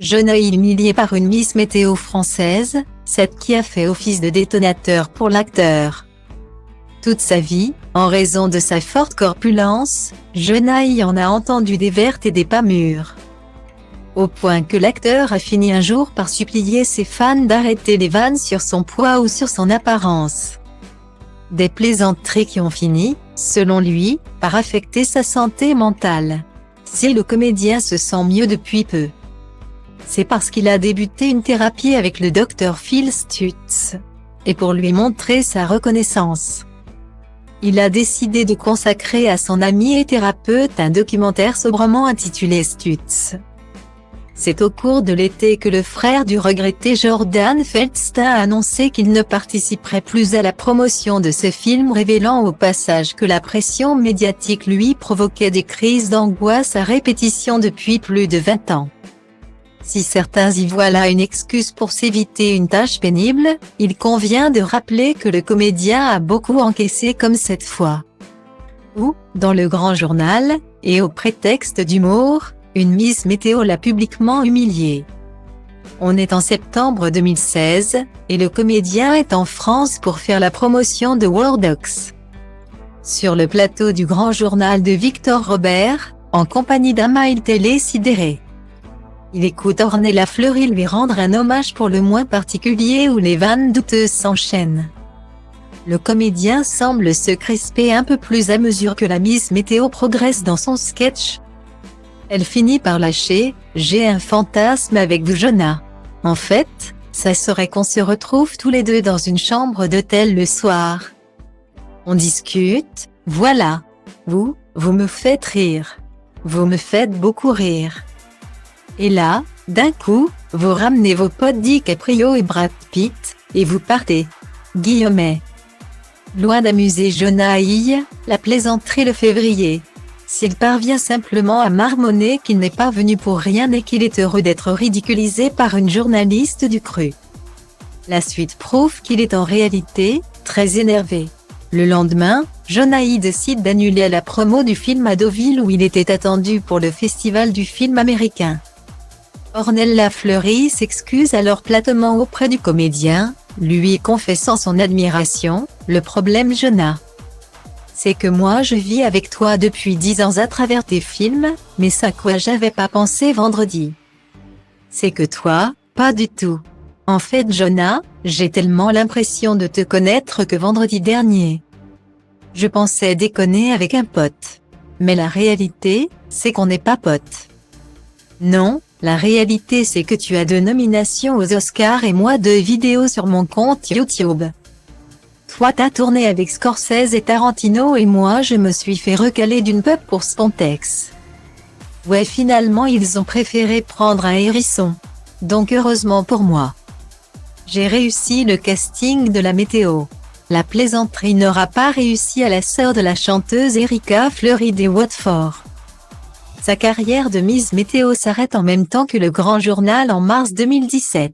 Jonaï humilié par une Miss Météo française, cette qui a fait office de détonateur pour l'acteur. Toute sa vie, en raison de sa forte corpulence, Jonaï en a entendu des vertes et des pas mûres. Au point que l'acteur a fini un jour par supplier ses fans d'arrêter les vannes sur son poids ou sur son apparence. Des plaisanteries qui ont fini, selon lui, par affecter sa santé mentale. Si le comédien se sent mieux depuis peu, c'est parce qu'il a débuté une thérapie avec le Dr Phil Stutz. Et pour lui montrer sa reconnaissance, il a décidé de consacrer à son ami et thérapeute un documentaire sobrement intitulé Stutz. C'est au cours de l'été que le frère du regretté Jordan Feldstein a annoncé qu'il ne participerait plus à la promotion de ce film, révélant au passage que la pression médiatique lui provoquait des crises d'angoisse à répétition depuis plus de 20 ans. Si certains y voient là une excuse pour s'éviter une tâche pénible, il convient de rappeler que le comédien a beaucoup encaissé comme cette fois. Où, dans le grand journal, et au prétexte d'humour, une Miss Météo l'a publiquement humilié. On est en septembre 2016, et le comédien est en France pour faire la promotion de Worldox. Sur le plateau du grand journal de Victor Robert, en compagnie d'Amaïl Télé sidéré. Il écoute Ornella Fleury lui rendre un hommage pour le moins particulier où les vannes douteuses s'enchaînent. Le comédien semble se crisper un peu plus à mesure que la Miss Météo progresse dans son sketch. Elle finit par lâcher « J'ai un fantasme avec vous Jonah. En fait, ça serait qu'on se retrouve tous les deux dans une chambre d'hôtel le soir. On discute, voilà. Vous me faites rire. Vous me faites beaucoup rire. Et là, d'un coup, vous ramenez vos potes DiCaprio et Brad Pitt, et vous partez. » Guillaumet. Loin d'amuser Jonaï, la plaisanterie le février. S'il parvient simplement à marmonner qu'il n'est pas venu pour rien et qu'il est heureux d'être ridiculisé par une journaliste du Cru. La suite prouve qu'il est en réalité très énervé. Le lendemain, Jonaï décide d'annuler la promo du film à Deauville où il était attendu pour le festival du film américain. Ornella Fleury s'excuse alors platement auprès du comédien, lui confessant son admiration. Le problème Jonah, c'est que moi je vis avec toi depuis 10 ans à travers tes films, mais ça quoi j'avais pas pensé vendredi. C'est que toi, pas du tout. En fait Jonah, j'ai tellement l'impression de te connaître que vendredi dernier, je pensais déconner avec un pote. Mais la réalité, c'est qu'on n'est pas potes. Non. La réalité c'est que tu as 2 nominations aux Oscars et moi 2 vidéos sur mon compte YouTube. Toi t'as tourné avec Scorsese et Tarantino et moi je me suis fait recaler d'une pub pour Spantex. Ouais finalement ils ont préféré prendre un hérisson. Donc heureusement pour moi. J'ai réussi le casting de la météo. La plaisanterie n'aura pas réussi à la sœur de la chanteuse Erika Fleury des Watford. Sa carrière de Miss Météo s'arrête en même temps que le grand journal en mars 2017.